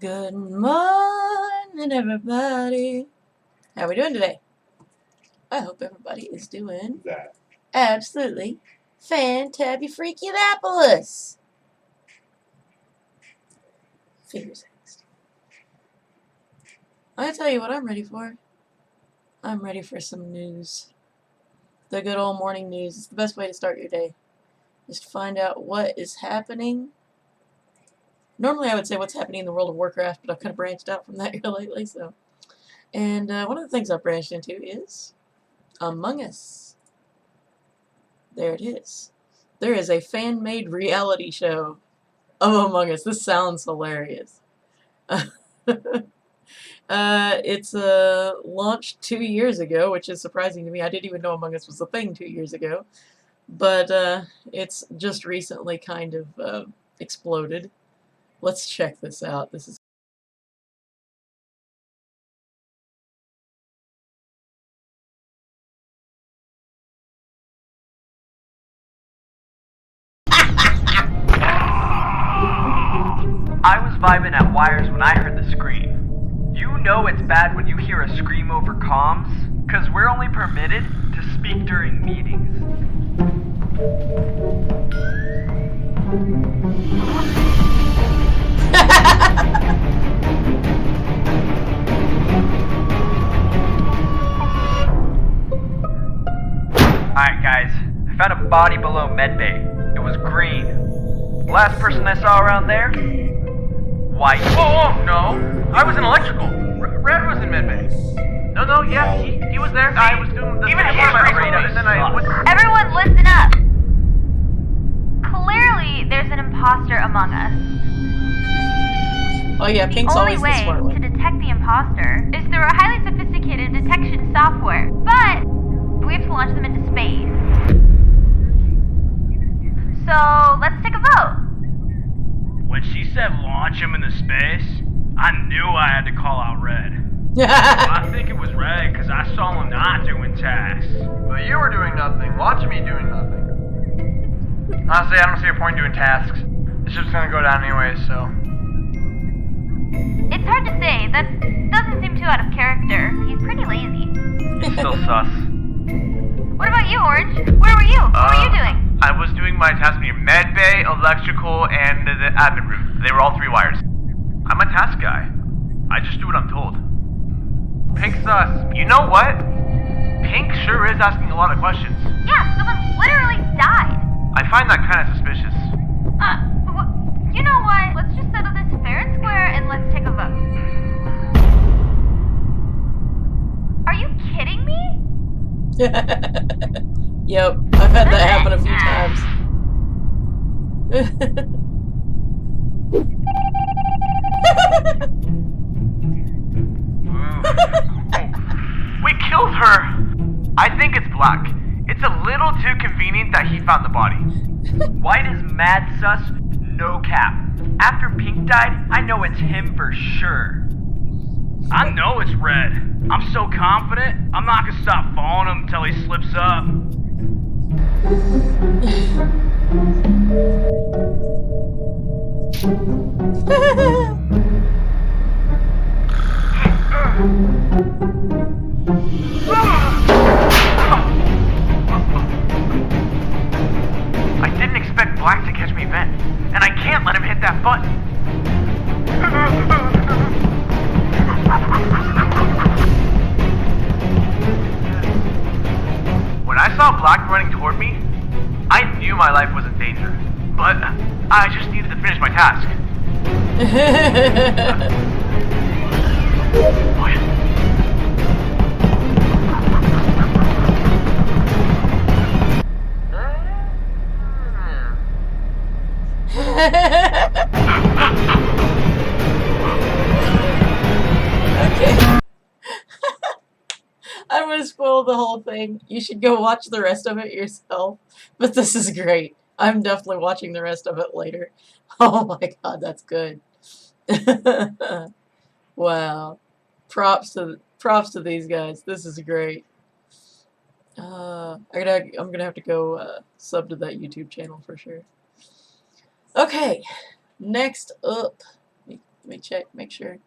Good morning, everybody. How are we doing today? I hope everybody is doing absolutely fantabby-freaky-lapolis. Fingers next. I tell you what I'm ready for. I'm ready for some news. The good old morning news. It's the best way to start your day. Just to find out what is happening. Normally I would say what's happening in the world of Warcraft, but I've kind of branched out from that here lately, so. And one of the things I've branched into is Among Us. There it is. There is a fan-made reality show of Among Us. This sounds hilarious. It's launched 2 years ago, which is surprising to me. I didn't even know Among Us was a thing 2 years ago. But it's just recently kind of exploded. Let's check this out. This is I was vibing at wires when I heard the scream. You know it's bad when you hear a scream over comms, cause we're only permitted to speak during meetings. Alright guys, I found a body below medbay. It was green. Last person I saw around there? White. Oh, no. I was in electrical. Red was in medbay. No, yeah, he was there. I was doing the even and then I was... Everyone listen up. Clearly, there's an imposter among us. Oh yeah, Pink's always the smart one. The only way to detect the imposter is through a highly sophisticated detection software. But we have to launch them into space. So, let's take a vote. When she said launch him into space, I knew I had to call out Red. I think it was Red because I saw him not doing tasks. But you were doing nothing. Watch me doing nothing. Honestly, I don't see a point in doing tasks. It's just gonna go down anyway, so. It's hard to say. That doesn't seem too out of character. He's pretty lazy. He's still sus. What about you, Orange? Where were you? What were you doing? I was doing my task near medbay, electrical, and the admin room. They were all 3 wires. I'm a task guy. I just do what I'm told. Pink sus. You know what? Pink sure is asking a lot of questions. Yeah, someone literally died. I find that kind of suspicious. You know what? Let's just settle this fair and square and let's take a vote. Are you kidding me? Yep, I've had that happen a few times. We killed her! I think it's Black. It's a little too convenient that he found the body. White is mad sus, no cap. After Pink died, I know it's him for sure. I know it's Red. I'm so confident, I'm not gonna stop following him until he slips up. I didn't expect Black to catch me vent, and I can't let him hit that button. When I saw Black running toward me, I knew my life was in danger, but I just needed to finish my task. Okay. I'm gonna spoil the whole thing. You should go watch the rest of it yourself. But this is great. I'm definitely watching the rest of it later. Oh my god, that's good. Wow. Props to these guys. This is great. I'm gonna have to go sub to that YouTube channel for sure. Okay, next up, let me Let me check, make sure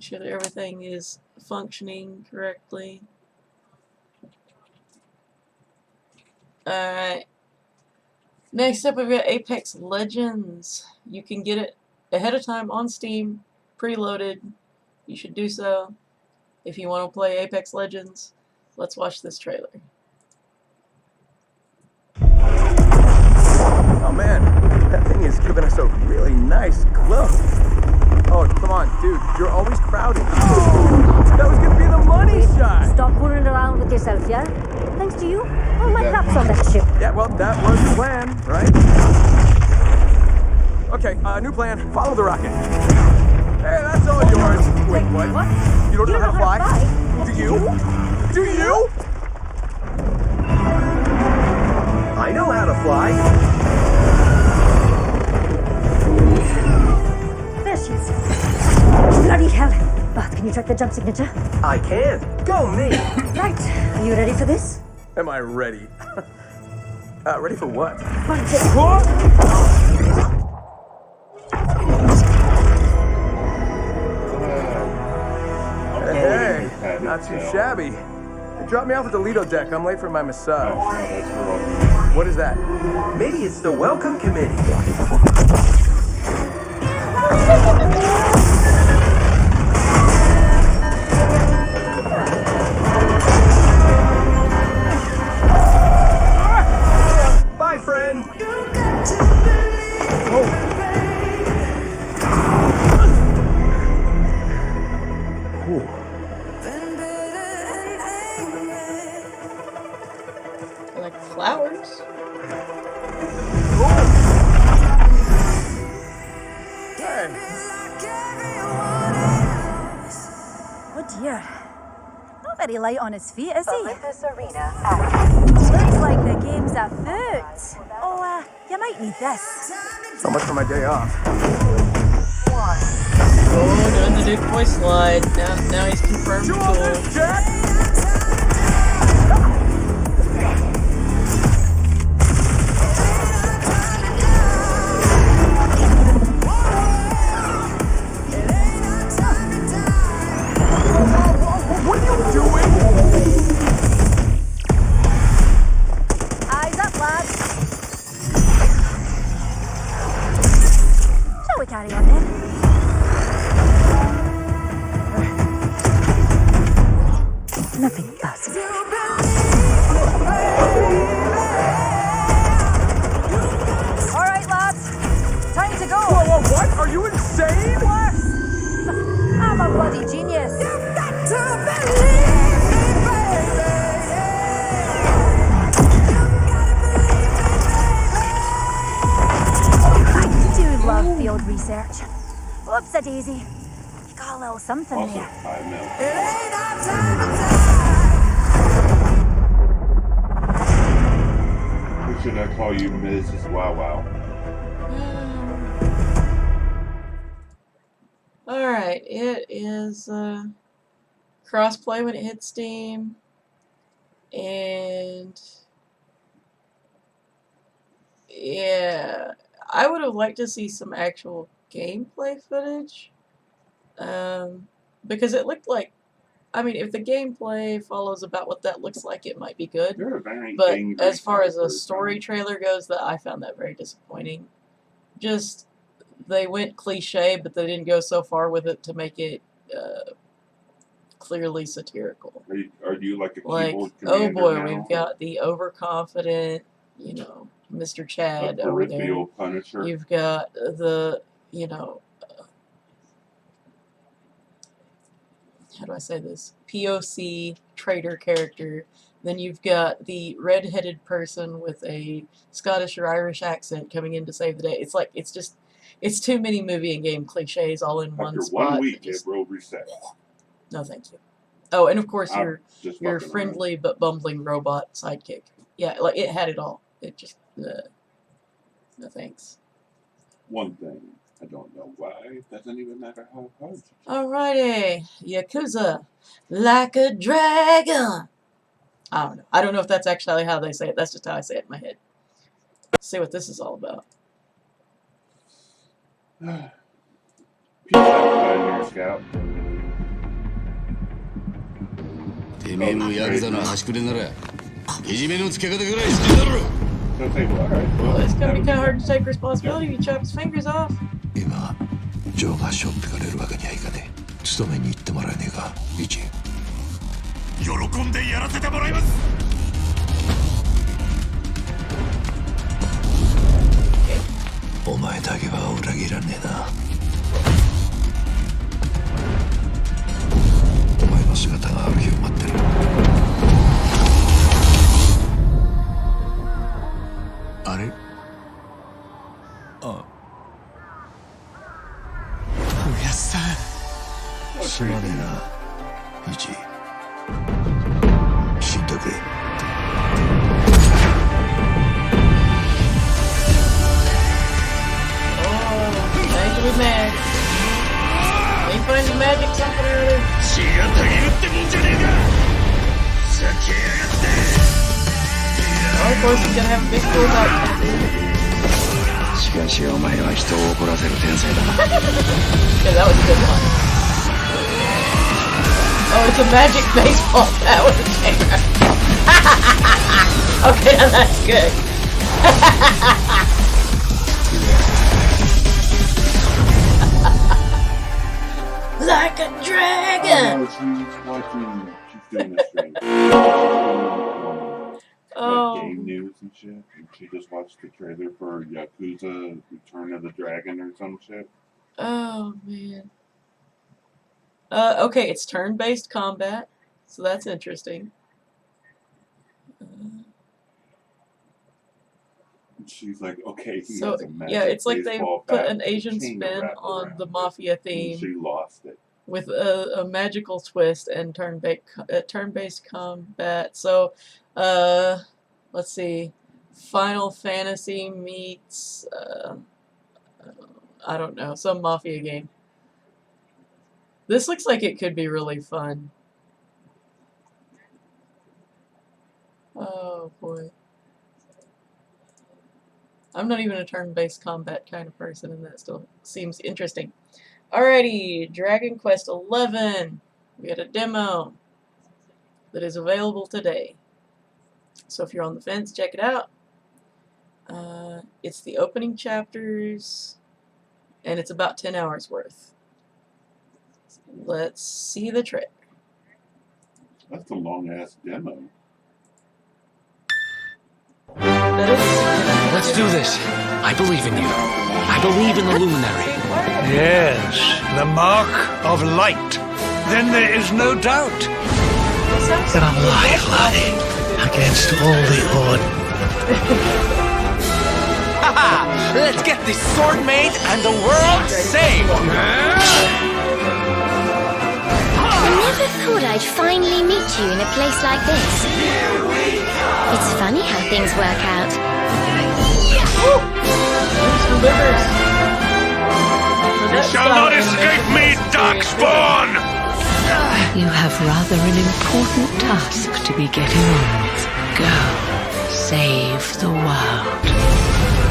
that everything is functioning correctly. Alright. Next up, we've got Apex Legends. You can get it ahead of time on Steam, preloaded. You should do so if you want to play Apex Legends. Let's watch this trailer. Oh man, that thing is giving us a really nice glow. Oh, come on, dude, you're always crowding. That was gonna be the money shot! Stop fooling around with yourself, yeah? Thanks to you, all my crap's on that ship. Yeah, well, that was the plan, right? Okay, new plan. Follow the rocket. Hey, that's all yours. Wait, what? You don't know how to fly? Do you? Do you? I know how to fly. There she is. Bloody hell. Bath, can you track the jump signature? I can. Go me. Right. Are you ready for this? Am I ready? Ready for what? Punch it. Hey, not too shabby. They dropped me off at the Lido deck. I'm late for my massage. What is that? Maybe it's the welcome committee. Bye, friend. Like flowers. Oh dear. Not very light on his feet, is he? Olympus Arena. Looks like the game's afoot. Oh, you might need this. So much for my day off. Oh, doing the Duke Boy slide. Now he's confirmed cool. What are you doing? Eyes up, lads. Shall we carry on then? Nothing else. All right, lads. Time to go. Whoa, what? Are you insane? What? I'm a bloody genius. You've got to believe me, baby. I do love field research. Whoops-a-daisy. You got a little something there. It ain't our time to Or should I call you Mrs. Wow Wow? Alright, it is crossplay when it hits Steam, and yeah, I would have liked to see some actual gameplay footage, because it looked like, I mean, if the gameplay follows about what that looks like, it might be good, You're a very but angry as far as a person. story trailer goes, that I found that very disappointing. Just, they went cliche, but they didn't go so far with it to make it clearly satirical. Are you like a Like, keyboard oh commander boy, now? we've got the overconfident, you know, Mr. Chad a over there. peripheral Punisher. You've got the, you know, how do I say this? POC traitor character. Then you've got the red-headed person with a Scottish or Irish accent coming in to save the day. It's like, it's just, it's too many movie and game cliches all in one After spot. 1 week, Just- it will reset. no, thank you. Oh, and of course I'm your just your fucking friendly but bumbling robot sidekick. Yeah, like it had it all. It just no thanks. around. One thing, I don't know why. It doesn't even matter how hard you try. Alrighty, Yakuza, like a dragon. I don't know. I don't know if that's actually how they say it. That's just how I say it in my head. Let's see what this is all about. Keep that guy in your scout. てめえもヤクザの端くれならいじめのつけ方ぐらいしてだろ。 So say, well, alright, Well, well, it's gonna be that kind of hard was- to take responsibility if you chop his fingers off. 今ジョーがしょっぴかれるわけにはいかねえ。勤めに行ってもらえねえか、イチ。喜んでやらせてもらいます。お前だけは裏切らねえな。お前の姿がある日を待ってる。あれ？あ。おやっさん。すまねえな、イチ。死んでくれ。Thanks to be mad. He finds the magic something or other. 血がたぎるってもんじゃねえか。ふざけやがって。 Well, of course, he's gonna have a big cool dog tattoo. しかしお前は人を怒らせる天才だ。 Yeah, that was a good one. Oh, it's a magic baseball bat with a camera. Okay, now that's good. Like a dragon. Oh, she's watching. She's doing this thing. Oh. Like game news and shit. And she just watched the trailer for Yakuza Return of the Dragon or some shit. Oh man. Okay, it's turn-based combat, so that's interesting. She's like, okay, he So has a magic yeah, it's like they baseball put bat an with a Asian chain spin wrapped on around the it. mafia And theme she lost it. with a magical twist and turn-based combat. So, let's see, Final Fantasy meets I don't know, some mafia game. This looks like it could be really fun. Oh boy. I'm not even a turn-based combat kind of person, and that still seems interesting. Alrighty, Dragon Quest XI. We had a demo that is available today. So if you're on the fence, check it out. It's the opening chapters, and it's about 10 hours worth. Let's see the trailer. That's a long-ass demo. Let's do this. I believe in you. I believe in the luminary. Yes, the mark of light. Then there is no doubt that I'm alive, laddie, against all the odds. Haha! Let's get this sword made and the world saved! I never thought I'd finally meet you in a place like this. It's funny how things work out. You shall not escape me, Darkspawn! You have rather an important task to be getting on with. Go, save the world.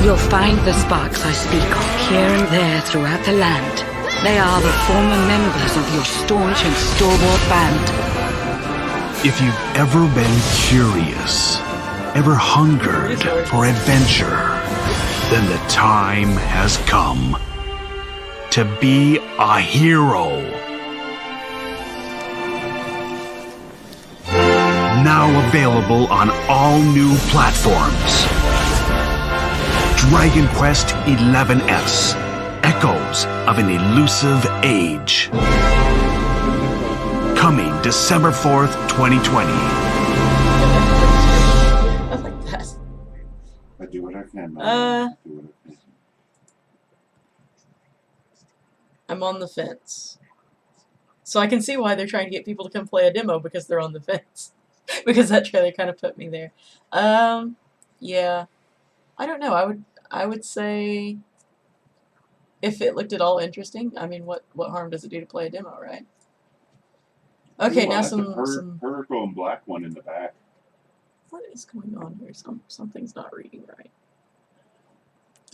You'll find the sparks I speak of here and there throughout the land. They are the former members of your staunch and stalwart band. If you've ever been curious, ever hungered for adventure, then the time has come to be a hero. Now available on all new platforms. Dragon Quest XI's Echoes of an Elusive Age. Coming December 4th, 2020. I like that. I do what I can, man. I do what I can. I'm on the fence. So I can see why they're trying to get people to come play a demo, because they're on the fence. Because that trailer kind of put me there. Yeah. I don't know. I would say if it looked at all interesting, I mean, what harm does it do to play a demo, right? Okay, Ooh, now I like some the purple and black one in the back. What is going on here? Something's not reading right.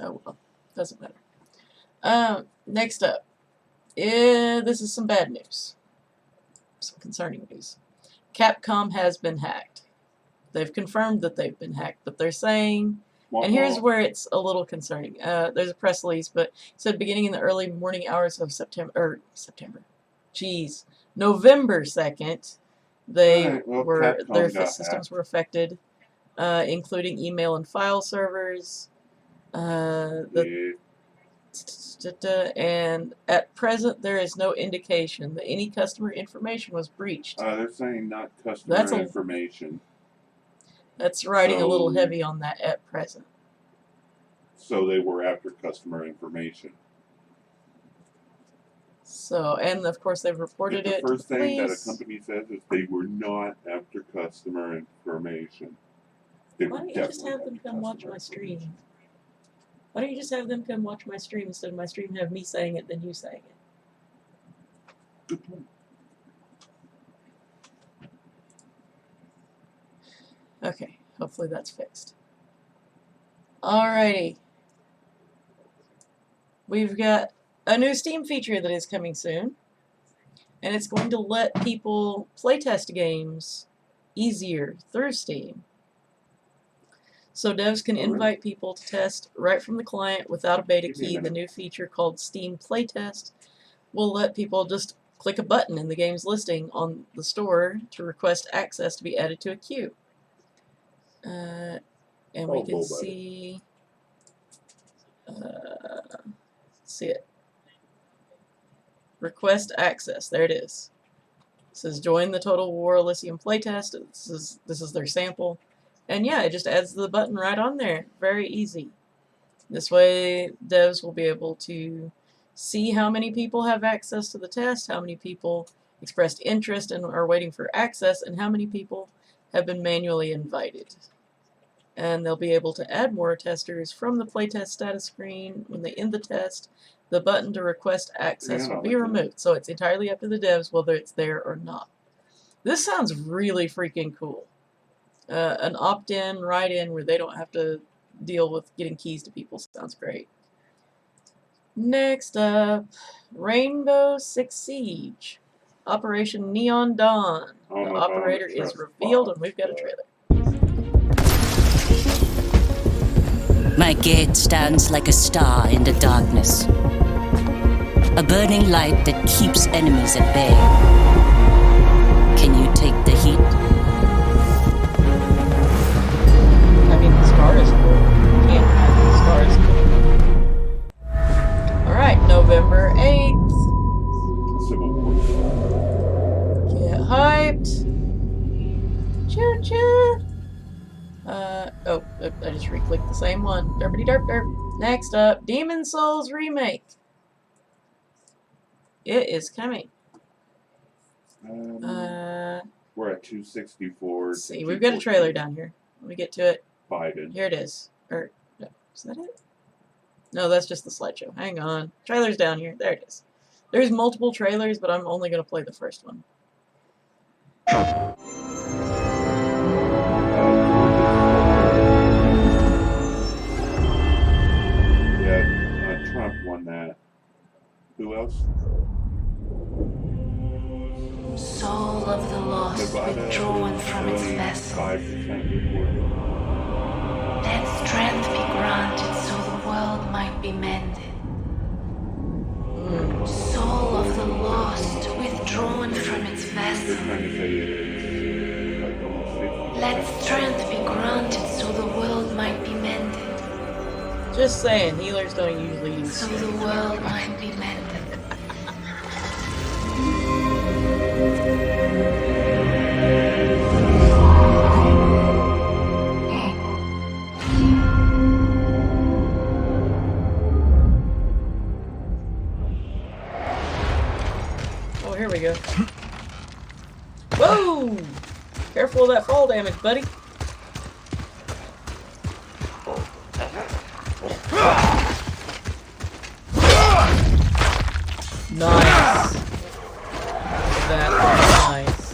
Oh well, doesn't matter. Next up, This is some bad news. Some concerning news. Capcom has been hacked. They've confirmed that they've been hacked, but they're saying, and here's where it's a little concerning. There's a press release, but it said beginning in the early morning hours of November 2nd, their systems were affected, including email and file servers. And at present, there is no indication that any customer information was breached. They're saying not customer information. That's riding a little heavy on that at present. So they were after customer information. So, and of course they've reported it. The first thing that a company says is they were not after customer information. Why don't you just have them come watch my stream? Why don't you just have them come watch my stream instead of my stream have me saying it, then you saying it? Good point. Okay, hopefully that's fixed. Alrighty. We've got a new Steam feature that is coming soon, and it's going to let people playtest games easier through Steam. So devs can invite people to test right from the client without a beta key. The new feature called Steam Playtest will let people just click a button in the game's listing on the store to request access to be added to a queue. And we can see it. Request access. There it is. It says join the Total War Elysium playtest. This is their sample. And yeah, it just adds the button right on there. Very easy. This way, devs will be able to see how many people have access to the test, how many people expressed interest and are waiting for access, and how many people have been manually invited. And they'll be able to add more testers from the playtest status screen. When they end the test, the button to request access will be removed. So it's entirely up to the devs whether it's there or not. This sounds really freaking cool. An opt-in, write-in where they don't have to deal with getting keys to people sounds great. Next up, Rainbow Six Siege. Operation Neon Dawn. The operator is revealed and we've got a trailer. My gate stands like a star in the darkness. A burning light that keeps enemies at bay. Can you take the heat? I mean, the stars. Can't have the stars. Alright, November 8th. Civil War. Get hyped. Choo choo. Oh, I just re-clicked the same one. Derpity derp derp. Next up, Demon Souls Remake. It is coming. We're at 264. Let's see, we've got a trailer down here. Let me get to it. Biden. Here it is. Or, no, is that it? No, that's just the slideshow. Hang on. Trailer's down here. There it is. There's multiple trailers, but I'm only going to play the first one. Trump won that. Who else? Soul of the lost withdrawn from its vessel. 5% reported. Let strength be granted so the world might be mended. Soul of the lost withdrawn from its vessel. Let strength be granted so the world might be mended. Just saying, healers don't usually use so the world might be mended. Oh, here we go. Whoa! Careful of that fall damage, buddy. Nice. That was nice.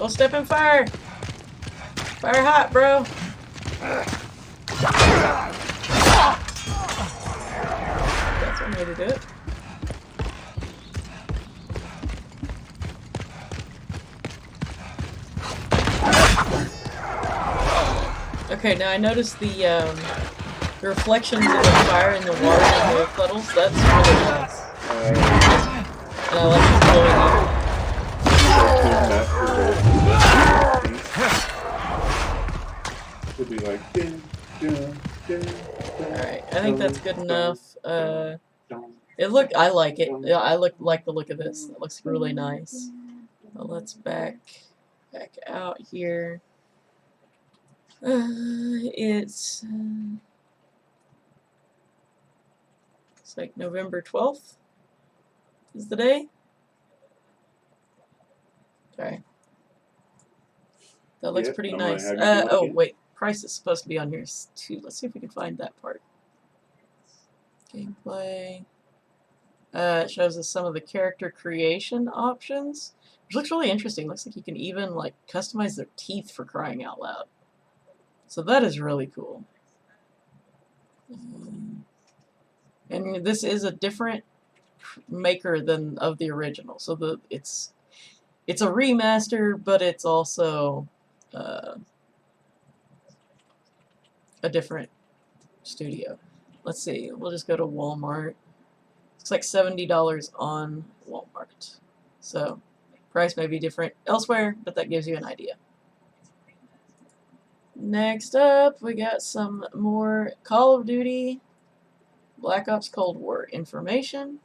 Don't step in fire! Fire hot, bro! That's one way to do it. Okay, now I noticed the reflections of the fire in the water and the puddles. That's really nice. And I like the glowing. It'll be like, dun, dun, dun, alright, I think that's good enough. I like it. Yeah, I like the look of this. It looks really nice. Well, let's back out here. It's like November 12th is the day. Sorry. That looks pretty nice. Oh, wait. Price is supposed to be on here too. Let's see if we can find that part. Gameplay. It shows us some of the character creation options, which looks really interesting. Looks like you can even like customize their teeth, for crying out loud. So that is really cool. And this is a different maker than of the original. So it's a remaster, but it's also a different studio. Let's see. We'll just go to Walmart. Looks like $70 on Walmart. So price may be different elsewhere, but that gives you an idea. Next up, we got some more Call of Duty Black Ops Cold War information.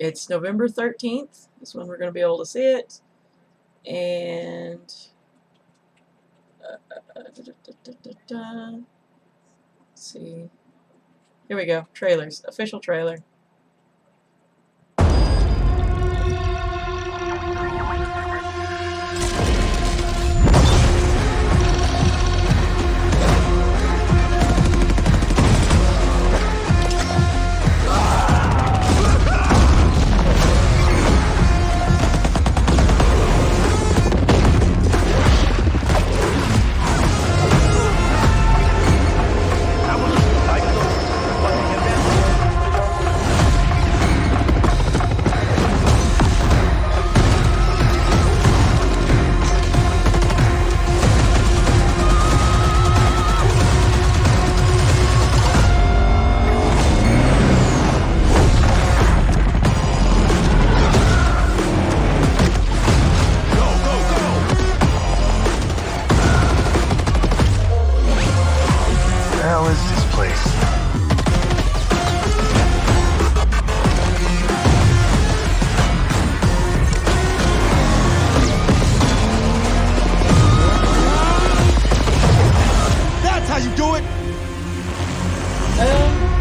It's November 13th. That's when we're going to be able to see it. And let's see. Here we go. Trailers. Official trailer.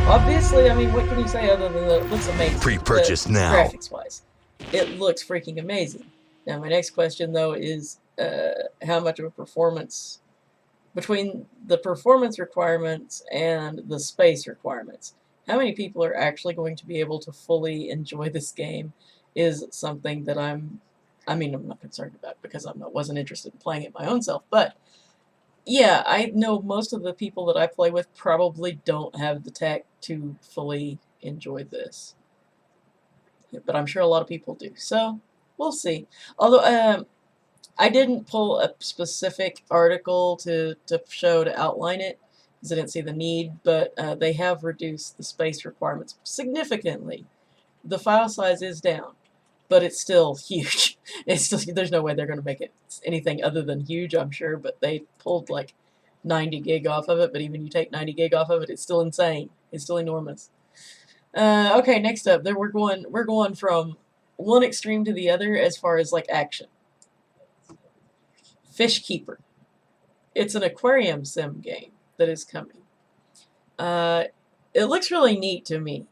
Obviously, I mean, what can you say other than that it looks amazing? Pre-purchase now. Graphics-wise, it looks freaking amazing. Now, my next question, though, is how much of a performance, between the performance requirements and the space requirements, how many people are actually going to be able to fully enjoy this game is something that I'm not concerned about, because I wasn't interested in playing it my own self, but yeah, I know most of the people that I play with probably don't have the tech to fully enjoy this. But I'm sure a lot of people do. So, we'll see. Although, I didn't pull a specific article to show to outline it, because I didn't see the need, but they have reduced the space requirements significantly. The file size is down, but it's still huge. It's still, there's no way they're going to make it anything other than huge, I'm sure, but they pulled like 90 gig off of it, but even you take 90 gig off of it, it's still insane. It's still enormous. Okay, next up, we're going from one extreme to the other as far as like action. Fish Keeper. It's an aquarium sim game that is coming. It looks really neat to me.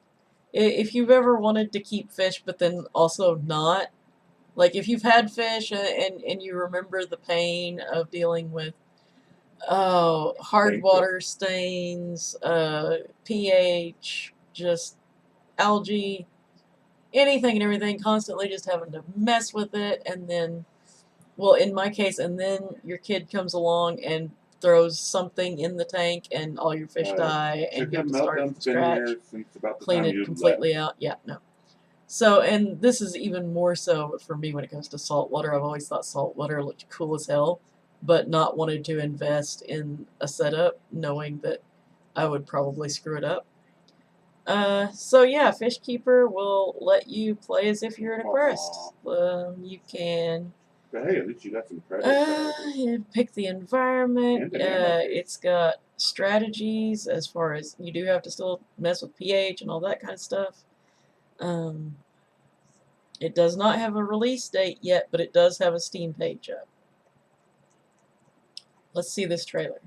If you've ever wanted to keep fish but then also not, like if you've had fish and you remember the pain of dealing with hard water stains, pH, just algae, anything and everything, constantly just having to mess with it, and then, well, in my case, and then your kid comes along and throws something in the tank, and all your fish die, and you have to start from scratch, clean it completely out. Yeah, no. So, and this is even more so for me when it comes to saltwater. I've always thought saltwater looked cool as hell, but not wanted to invest in a setup, knowing that I would probably screw it up. So yeah, Fishkeeper will let you play as if you're an aquarist. You can But hey, at least you got some credit. pick the environment. And the It's got strategies as far as you do have to still mess with pH and all that kind of stuff. It does not have a release date yet, but it does have a Steam page up. Let's see this trailer.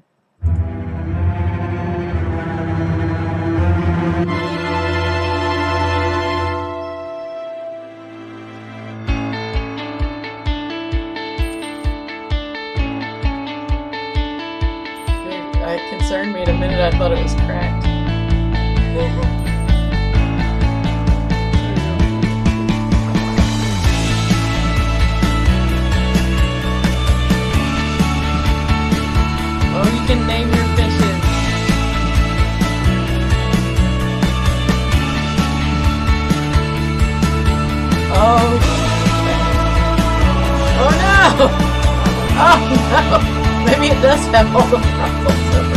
It concerned me in a minute. I thought it was cracked. Oh, you can name your fishes. Oh. Oh no! Oh no! Maybe it does have all the problems over.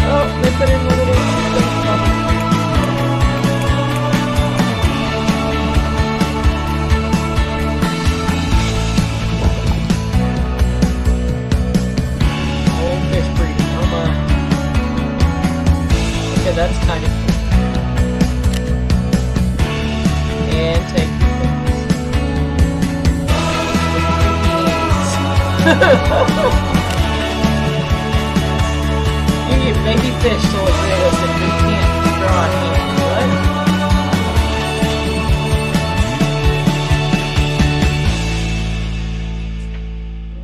Oh, they put in a little fish breeding. Oh my. Okay, that's kind of cool. And take you need baby fish to look realistic. We can't draw a hand. What?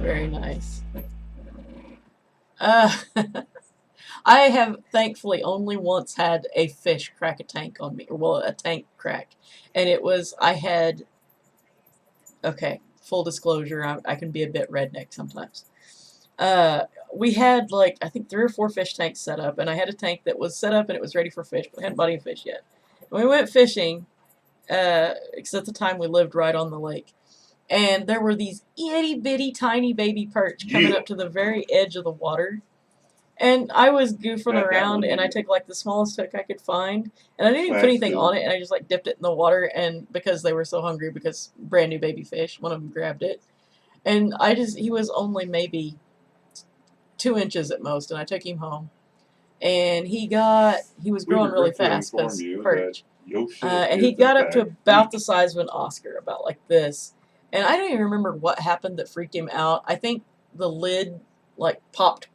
Very nice. I have thankfully only once had a fish crack a tank on me, or well, a tank crack, and it was, okay, full disclosure, I can be a bit redneck sometimes. We had like, I think 3 or 4 fish tanks set up, and I had a tank that was set up and it was ready for fish, but I hadn't bought any fish yet. And we went fishing, because at the time we lived right on the lake, and there were these itty bitty tiny baby perch coming up to the very edge of the water. And I was goofing around, and I took like the smallest hook I could find, and I didn't even put anything on it, and I just like dipped it in the water, and because they were so hungry, because brand new baby fish, one of them grabbed it, and he was only maybe 2 inches at most, and I took him home, and he was growing really fast because perch, and he got up to about the size of an Oscar, about like this, and I don't even remember what happened that freaked him out. I think the lid like popped.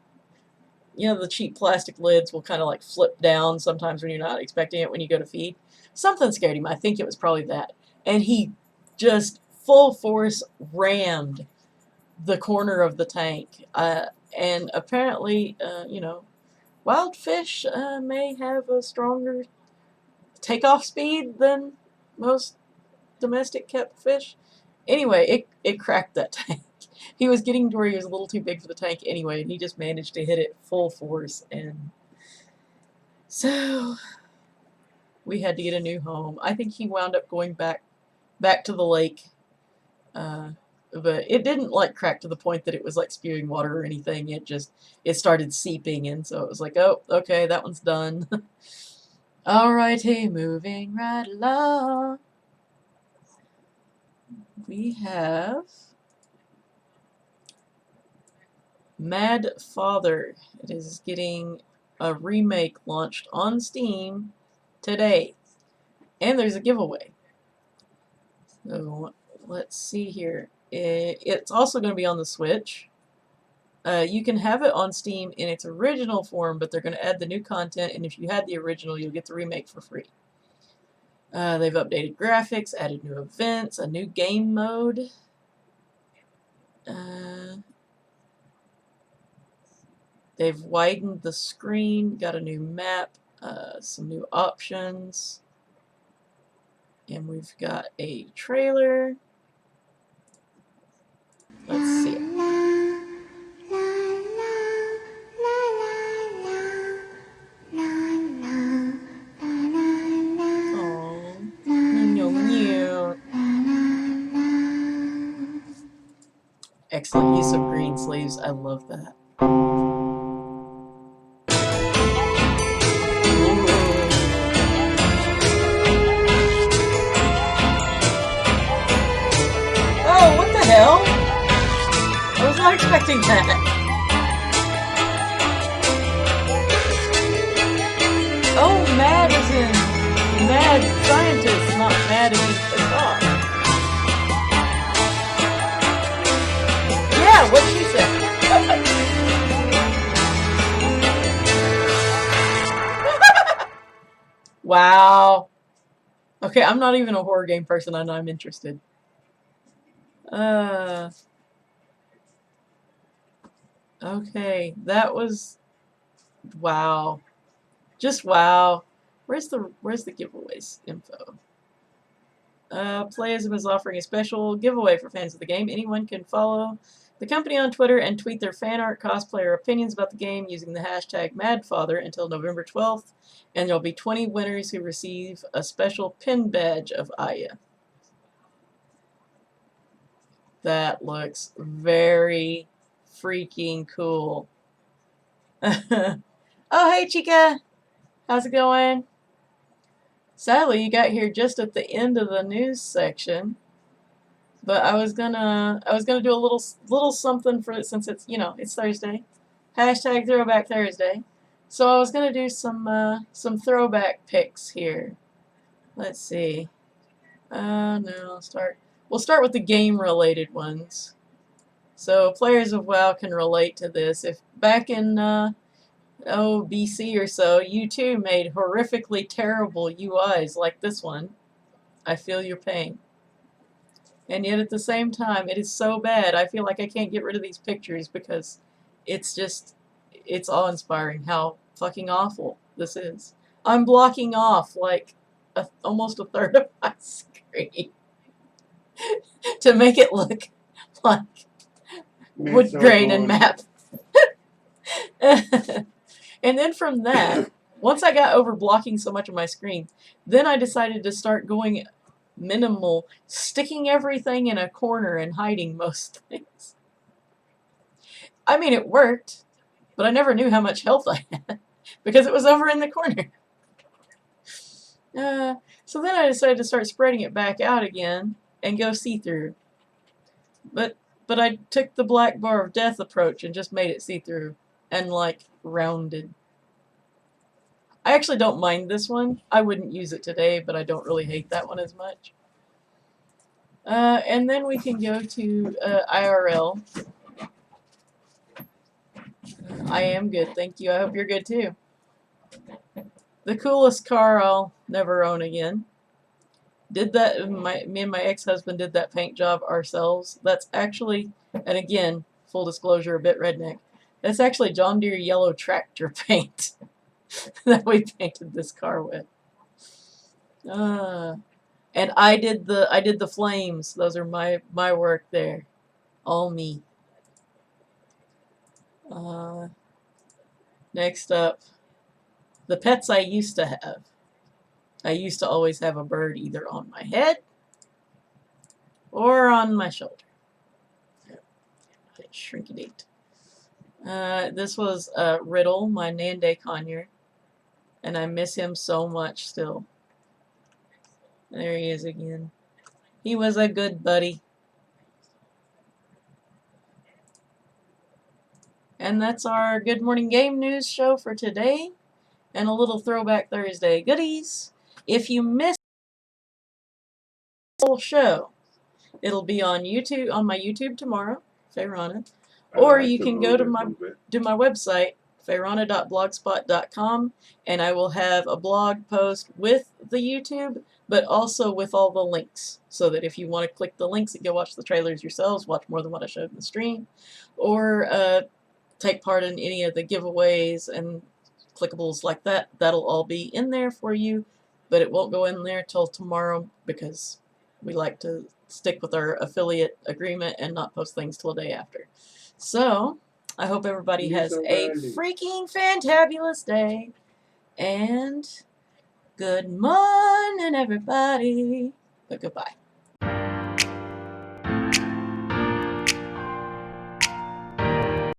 You know, the cheap plastic lids will kind of like flip down sometimes when you're not expecting it when you go to feed. Something scared him. I think it was probably that. And he just full force rammed the corner of the tank. And apparently, you know, wild fish may have a stronger takeoff speed than most domestic kept fish. Anyway, it cracked that tank. He was getting to where he was a little too big for the tank anyway, and he just managed to hit it full force, and so we had to get a new home. I think he wound up going back to the lake, but it didn't like crack to the point that it was like spewing water or anything. It started seeping, and so it was like, oh, okay, that one's done. Alrighty, moving right along. We have Mad Father. It is getting a remake launched on Steam today. And there's a giveaway. So let's see here. It's also going to be on the Switch. You can have it on Steam in its original form, but they're going to add the new content, and if you had the original, you'll get the remake for free. They've updated graphics, added new events, a new game mode. They've widened the screen, got a new map, some new options. And we've got a trailer. Let's see it. Excellent use of green sleeves. I love that. Oh, what the hell? I was not expecting that. Oh, mad as in mad scientist, not mad as in pissed off. Yeah, what she said. Wow. Okay, I'm not even a horror game person, and I'm interested. Okay, that was wow. Just wow. Where's the giveaways info? Playism is offering a special giveaway for fans of the game. Anyone can follow the company on Twitter and tweet their fan art, cosplay, or opinions about the game using the hashtag MadFather until November 12th, and there'll be 20 winners who receive a special pin badge of Aya. That looks very freaking cool. Oh, hey, Chica. How's it going? Sadly, you got here just at the end of the news section, but I was gonna do a little something for it since it's it's Thursday, hashtag Throwback Thursday. So I was gonna do some throwback picks here. Let's see. No, we'll start with the game related ones. So players of WoW can relate to this. If back in BC or so, you too made horrifically terrible UIs like this one, I feel your pain. And yet at the same time, it is so bad, I feel like I can't get rid of these pictures because it's awe-inspiring how fucking awful this is. I'm blocking off like almost a third of my screen to make it look like wood grain and map. And then from that, once I got over blocking so much of my screen, then I decided to start going minimal, sticking everything in a corner and hiding most things. I mean, it worked, but I never knew how much health I had because it was over in the corner. So then I decided to start spreading it back out again and go see-through. But I took the black bar of death approach and just made it see-through and like rounded. I actually don't mind this one. I wouldn't use it today, but I don't really hate that one as much. And then we can go to IRL. I am good, thank you. I hope you're good too. The coolest car I'll never own again. Did that, me and my ex-husband did that paint job ourselves. That's actually, and again, full disclosure, a bit redneck. That's actually John Deere yellow tractor paint that we painted this car with. And I did the flames. Those are my work there. All me. Next up, the pets I used to have. I used to always have a bird either on my head or on my shoulder. Shrink-a-date. This was Riddle, my Nande conure, and I miss him so much still. There he is again. He was a good buddy. And that's our Good Morning Game News show for today, and a little Throwback Thursday goodies. If you missed the whole show, it'll be on YouTube, on my YouTube tomorrow, Feyranna, or you can go to my website, feyranna.blogspot.com, and I will have a blog post with the YouTube but also with all the links, so that if you want to click the links and go watch the trailers yourselves, watch more than what I showed in the stream, or take part in any of the giveaways and clickables like that, that'll all be in there for you, but it won't go in there till tomorrow because we like to stick with our affiliate agreement and not post things till the day after. So, I hope everybody has a freaking fantabulous day, and good morning, everybody. But goodbye.